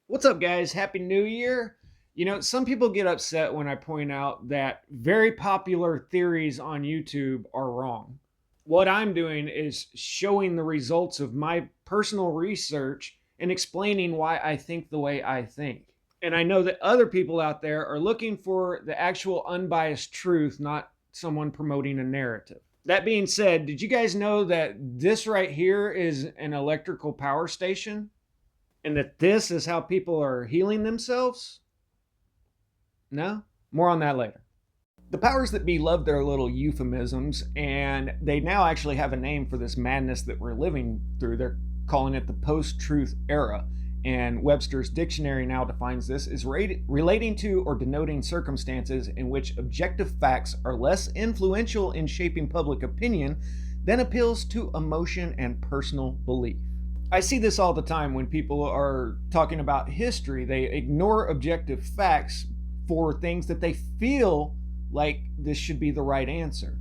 What's up, guys? Happy New Year. Some people get upset when I point out that very popular theories on YouTube are wrong. What I'm doing is showing the results of my personal research and explaining why I think the way I think. And I know that other people out there are looking for the actual unbiased truth, not someone promoting a narrative. That being said, did you guys know that this right here is an electrical power station? And that this is how people are healing themselves? No? More on that later. The powers that be love their little euphemisms, and they now actually have a name for this madness that we're living through. They're calling it the post-truth era. And Webster's dictionary now defines this as relating to or denoting circumstances in which objective facts are less influential in shaping public opinion than appeals to emotion and personal belief. I see this all the time when people are talking about history. They ignore objective facts for things that they feel like this should be the right answer.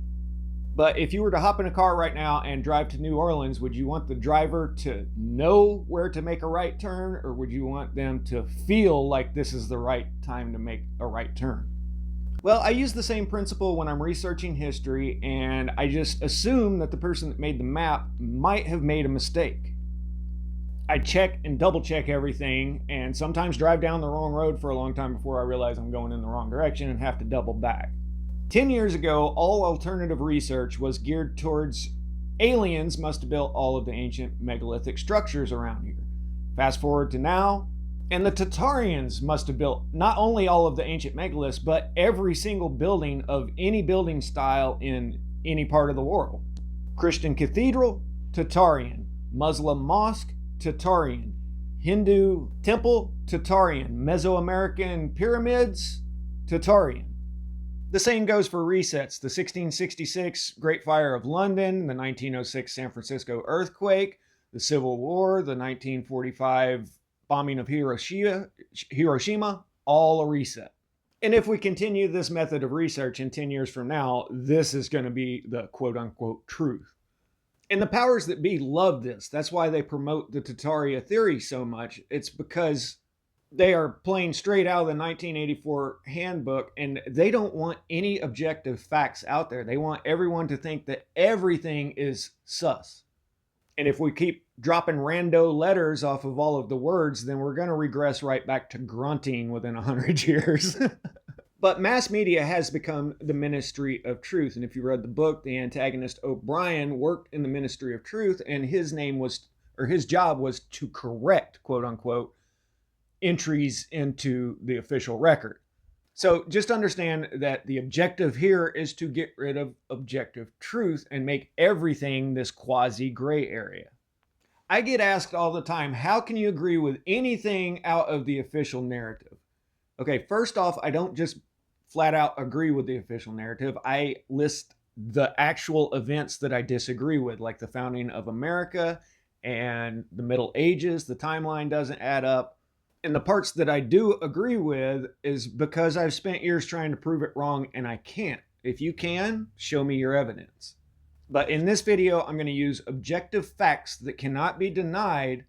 But if you were to hop in a car right now and drive to New Orleans, would you want the driver to know where to make a right turn, or would you want them to feel like this is the right time to make a right turn? Well, I use the same principle when I'm researching history, and I just assume that the person that made the map might have made a mistake. I check and double check everything, and sometimes drive down the wrong road for a long time before I realize I'm going in the wrong direction and have to double back. 10 years ago, all alternative research was geared towards aliens must have built all of the ancient megalithic structures around here. Fast forward to now, and the Tatarians must have built not only all of the ancient megaliths, but every single building of any building style in any part of the world. Christian cathedral, Tatarian. Muslim mosque, Tatarian. Hindu temple, Tatarian. Mesoamerican pyramids, Tatarian. The same goes for resets. The 1666 Great Fire of London, the 1906 San Francisco earthquake, the Civil War, the 1945 bombing of Hiroshima, all a reset. And if we continue this method of research in 10 years from now, this is going to be the quote-unquote truth. And the powers that be love this. That's why they promote the Tataria theory so much. It's because they are playing straight out of the 1984 handbook, and they don't want any objective facts out there. They want everyone to think that everything is sus. And if we keep dropping rando letters off of all of the words, then we're going to regress right back to grunting within 100 years. But mass media has become the ministry of truth. And if you read the book, the antagonist O'Brien worked in the ministry of truth, and his job was to correct, quote unquote, entries into the official record. So just understand that the objective here is to get rid of objective truth and make everything this quasi gray area. I get asked all the time, how can you agree with anything out of the official narrative? Okay, first off, I don't just flat out agree with the official narrative. I list the actual events that I disagree with, like the founding of America and the Middle Ages. The timeline doesn't add up. And the parts that I do agree with is because I've spent years trying to prove it wrong, and I can't. If you can, show me your evidence. But in this video, I'm going to use objective facts that cannot be denied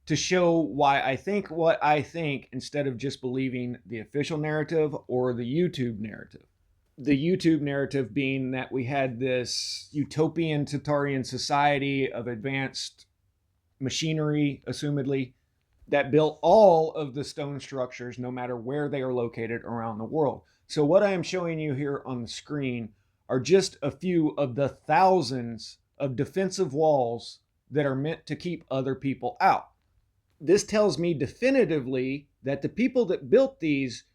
to show why I think what I think, instead of just believing the official narrative or the YouTube narrative. The YouTube narrative being that we had this utopian Tatarian society of advanced machinery, assumedly, that built all of the stone structures, no matter where they are located around the world. So what I am showing you here on the screen are just a few of the thousands of defensive walls that are meant to keep other people out. This tells me definitively that the people that built these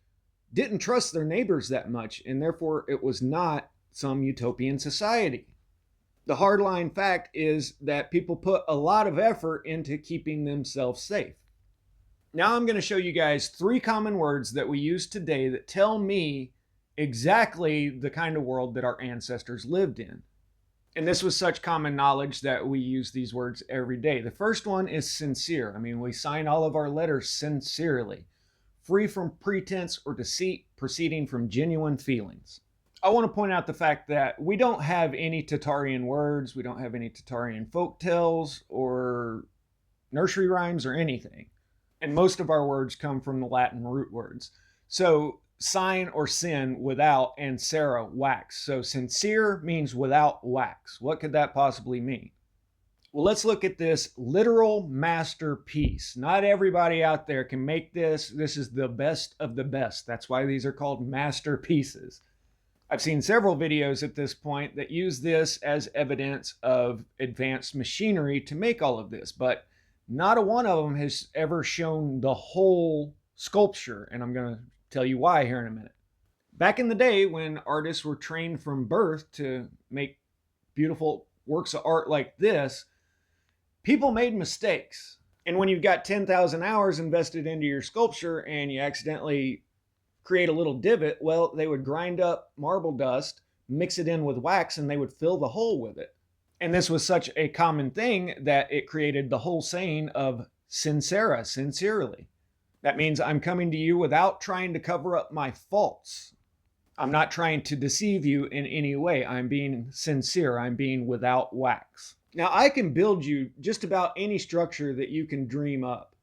didn't trust their neighbors that much, and therefore it was not some utopian society. The hardline fact is that people put a lot of effort into keeping themselves safe. Now I'm going to show you guys 3 common words that we use today that tell me exactly the kind of world that our ancestors lived in. And this was such common knowledge that we use these words every day. The first one is sincere. I mean, we sign all of our letters sincerely, free from pretense or deceit, proceeding from genuine feelings. I want to point out the fact that we don't have any Tatarian words, we don't have any Tatarian folk tales or nursery rhymes or anything. And most of our words come from the Latin root words. So sign or sin, without, and cera, wax. So sincere means without wax. What could that possibly mean? Well, let's look at this literal masterpiece. Not everybody out there can make this. This is the best of the best. That's why these are called masterpieces. I've seen several videos at this point that use this as evidence of advanced machinery to make all of this, but not a one of them has ever shown the whole sculpture, and I'm going to tell you why here in a minute. Back in the day when artists were trained from birth to make beautiful works of art like this, people made mistakes. And when you've got 10,000 hours invested into your sculpture and you accidentally create a little divot, well, they would grind up marble dust, mix it in with wax, and they would fill the hole with it. And this was such a common thing that it created the whole saying of sincera, sincerely. That means I'm coming to you without trying to cover up my faults. I'm not trying to deceive you in any way. I'm being sincere. I'm being without wax. Now, I can build you just about any structure that you can dream up,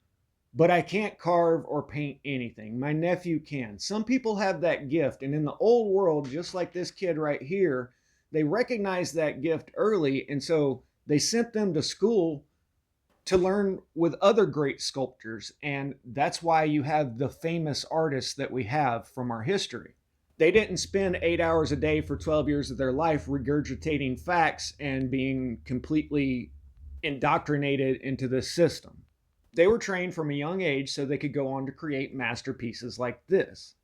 but I can't carve or paint anything. My nephew can. Some people have that gift, and in the old world, just like this kid right here, they recognized that gift early, and so they sent them to school to learn with other great sculptors, and that's why you have the famous artists that we have from our history. They didn't spend 8 hours a day for 12 years of their life regurgitating facts and being completely indoctrinated into this system. They were trained from a young age so they could go on to create masterpieces like this.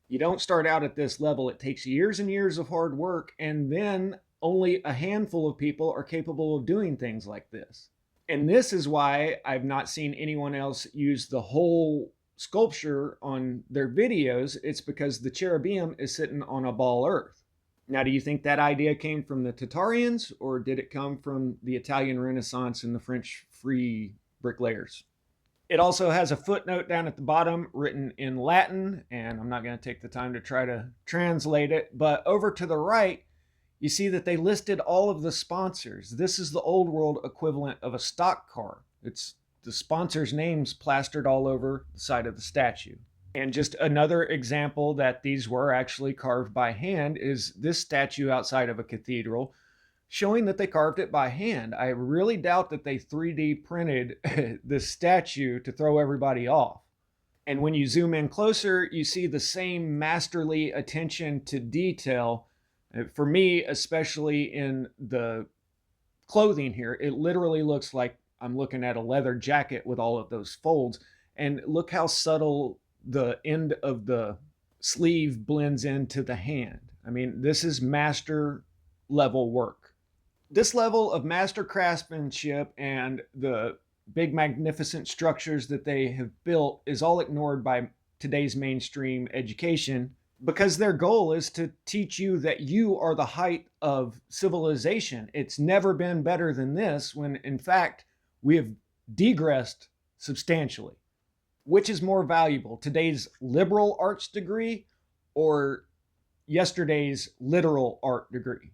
You don't start out at this level. It takes years and years of hard work, and then only a handful of people are capable of doing things like this. And this is why I've not seen anyone else use the whole sculpture on their videos. It's because the cherubim is sitting on a ball earth. Now, do you think that idea came from the Tatarians, or did it come from the Italian Renaissance and the French free bricklayers? It also has a footnote down at the bottom written in Latin, and I'm not going to take the time to try to translate it, but over to the right, you see that they listed all of the sponsors. This is the old world equivalent of a stock car. It's the sponsors' names plastered all over the side of the statue. And just another example that these were actually carved by hand is this statue outside of a cathedral, showing that they carved it by hand. I really doubt that they 3D printed this statue to throw everybody off. And when you zoom in closer, you see the same masterly attention to detail. For me, especially in the clothing here, it literally looks like I'm looking at a leather jacket with all of those folds. And look how subtle the end of the sleeve blends into the hand. I mean, this is master level work. This level of master craftsmanship and the big magnificent structures that they have built is all ignored by today's mainstream education, because their goal is to teach you that you are the height of civilization. It's never been better than this, when in fact we have digressed substantially. Which is more valuable, today's liberal arts degree or yesterday's literal art degree?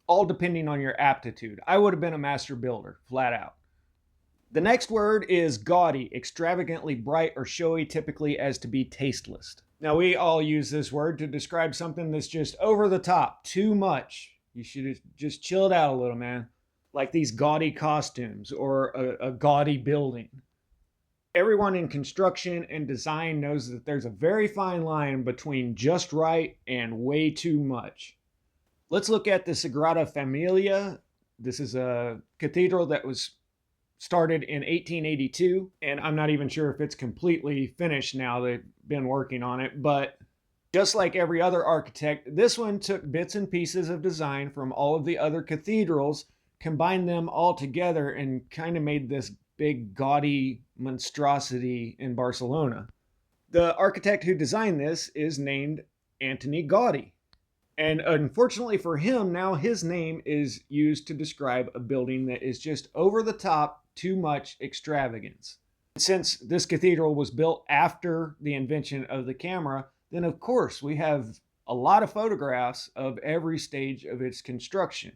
All depending on your aptitude. I would have been a master builder, flat out. The next word is gaudy, extravagantly bright or showy, typically as to be tasteless. Now, we all use this word to describe something that's just over the top, too much. You should have just chilled out a little, man. Like these gaudy costumes or a gaudy building. Everyone in construction and design knows that there's a very fine line between just right and way too much. Let's look at the Sagrada Familia. This is a cathedral that was started in 1882, and I'm not even sure if it's completely finished now. They've been working on it, but just like every other architect, this one took bits and pieces of design from all of the other cathedrals, combined them all together, and kind of made this big gaudy monstrosity in Barcelona. The architect who designed this is named Antoni Gaudy. And unfortunately for him, now his name is used to describe a building that is just over the top, too much extravagance. Since this cathedral was built after the invention of the camera, then of course we have a lot of photographs of every stage of its construction.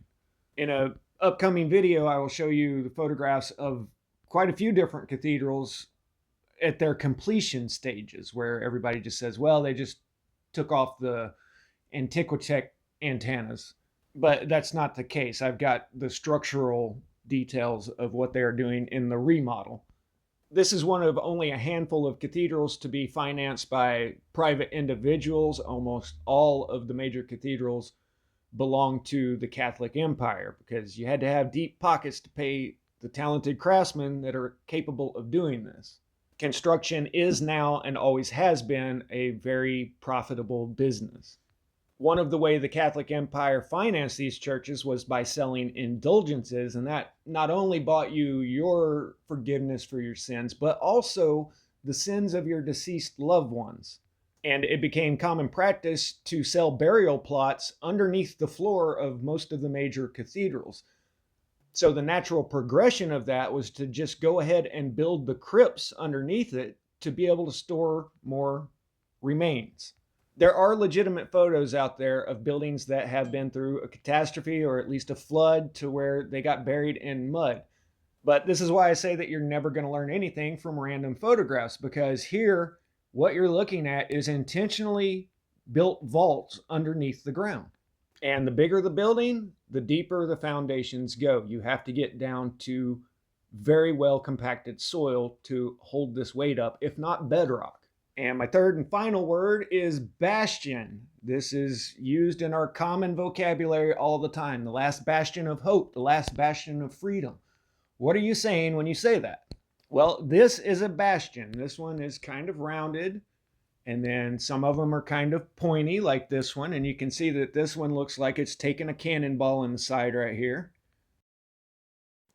In an upcoming video, I will show you the photographs of quite a few different cathedrals at their completion stages, where everybody just says, well, they just took off the Antiquitech antennas. But that's not the case. I've got the structural details of what they're doing in the remodel. This is one of only a handful of cathedrals to be financed by private individuals. Almost all of the major cathedrals belong to the Catholic Empire because you had to have deep pockets to pay the talented craftsmen that are capable of doing this. Construction is now and always has been a very profitable business. One of the ways the Catholic Empire financed these churches was by selling indulgences, and that not only bought you your forgiveness for your sins, but also the sins of your deceased loved ones. And it became common practice to sell burial plots underneath the floor of most of the major cathedrals. So the natural progression of that was to just go ahead and build the crypts underneath it to be able to store more remains. There are legitimate photos out there of buildings that have been through a catastrophe or at least a flood to where they got buried in mud. But this is why I say that you're never going to learn anything from random photographs, because here, what you're looking at is intentionally built vaults underneath the ground. And the bigger the building, the deeper the foundations go. You have to get down to very well compacted soil to hold this weight up, if not bedrock. And my third and final word is bastion. This is used in our common vocabulary all the time. The last bastion of hope, the last bastion of freedom. What are you saying when you say that? Well, this is a bastion. This one is kind of rounded, and then some of them are kind of pointy like this one. And you can see that this one looks like it's taken a cannonball in the side right here.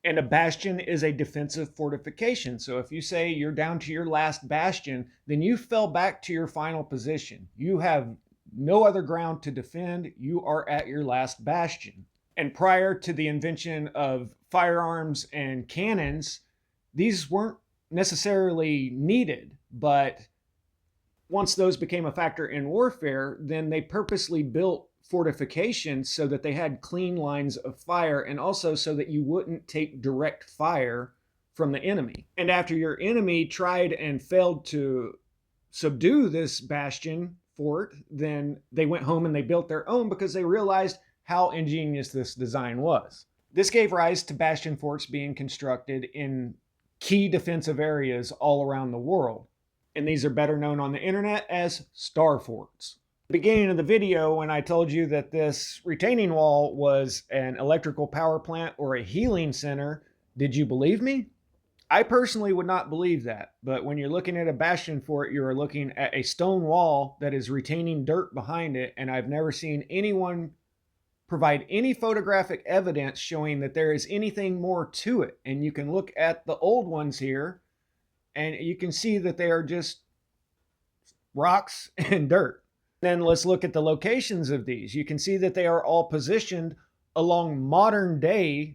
And a bastion is a defensive fortification. So if you say you're down to your last bastion, then you fell back to your final position. You have no other ground to defend. You are at your last bastion. And prior to the invention of firearms and cannons, these weren't necessarily needed. But once those became a factor in warfare, then they purposely built fortifications so that they had clean lines of fire, and also so that you wouldn't take direct fire from the enemy. And after your enemy tried and failed to subdue this bastion fort, then they went home and they built their own because they realized how ingenious this design was. This gave rise to bastion forts being constructed in key defensive areas all around the world. And these are better known on the internet as Starforts. Beginning of the video, when I told you that this retaining wall was an electrical power plant or a healing center, did you believe me? I personally would not believe that, but when you're looking at a bastion fort, you're looking at a stone wall that is retaining dirt behind it, and I've never seen anyone provide any photographic evidence showing that there is anything more to it. And you can look at the old ones here, and you can see that they are just rocks and dirt. Then let's look at the locations of these. You can see that they are all positioned along modern day,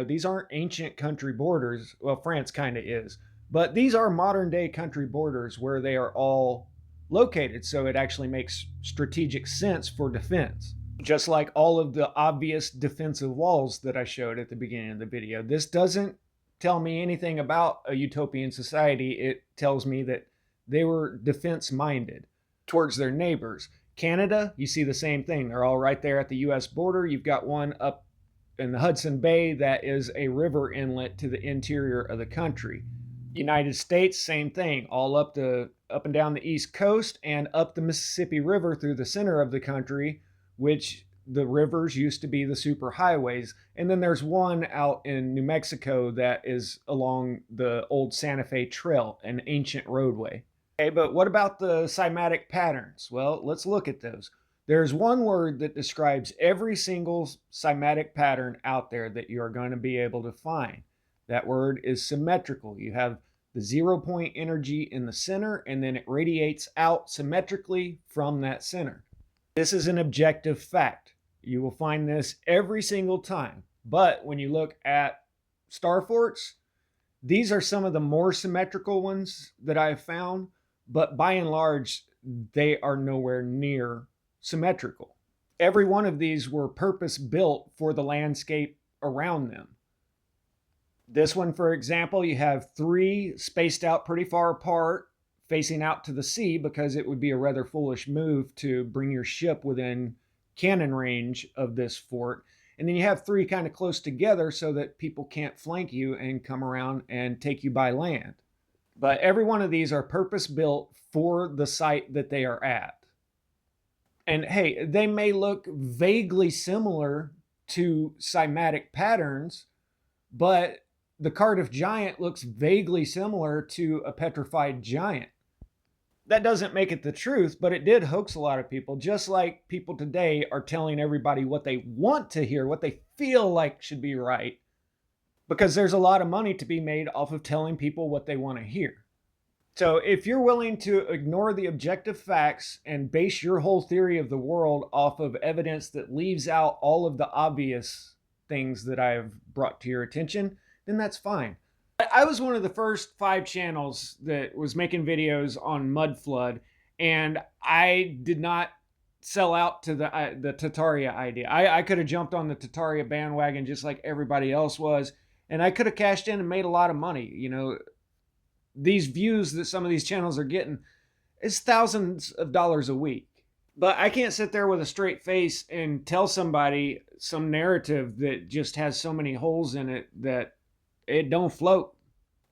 these aren't ancient country borders. Well, France kind of is, but these are modern day country borders where they are all located. So it actually makes strategic sense for defense. Just like all of the obvious defensive walls that I showed at the beginning of the video. This doesn't tell me anything about a utopian society. It tells me that they were defense minded towards their neighbors. Canada, you see the same thing. They're all right there at the US border. You've got one up in the Hudson Bay that is a river inlet to the interior of the country. United States, same thing, all up and down the East Coast and up the Mississippi River through the center of the country, which the rivers used to be the superhighways. And then there's one out in New Mexico that is along the old Santa Fe Trail, an ancient roadway. Okay, but what about the cymatic patterns? Well, let's look at those. There's one word that describes every single cymatic pattern out there that you're going to be able to find. That word is symmetrical. You have the 0 point energy in the center, and then it radiates out symmetrically from that center. This is an objective fact. You will find this every single time. But when you look at Starforts, these are some of the more symmetrical ones that I've found. But by and large, they are nowhere near symmetrical. Every one of these were purpose built for the landscape around them. This one, for example, you have 3 spaced out pretty far apart, facing out to the sea, because it would be a rather foolish move to bring your ship within cannon range of this fort. And then you have 3 kind of close together so that people can't flank you and come around and take you by land. But every one of these are purpose built for the site that they are at. And hey, they may look vaguely similar to cymatic patterns, but the Cardiff Giant looks vaguely similar to a petrified giant. That doesn't make it the truth, but it did hoax a lot of people, just like people today are telling everybody what they want to hear, what they feel like should be right, because there's a lot of money to be made off of telling people what they want to hear. So if you're willing to ignore the objective facts and base your whole theory of the world off of evidence that leaves out all of the obvious things that I have brought to your attention, then that's fine. I was one of the first 5 channels that was making videos on mud flood, and I did not sell out to the Tartaria idea. I could have jumped on the Tartaria bandwagon just like everybody else was, and I could have cashed in and made a lot of money. You know, these views that some of these channels are getting is thousands of dollars a week. But I can't sit there with a straight face and tell somebody some narrative that just has so many holes in it that it don't float.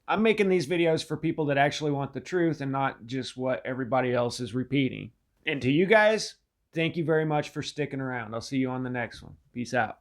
I'm making these videos for people that actually want the truth and not just what everybody else is repeating. And to you guys, thank you very much for sticking around. I'll see you on the next one. Peace out.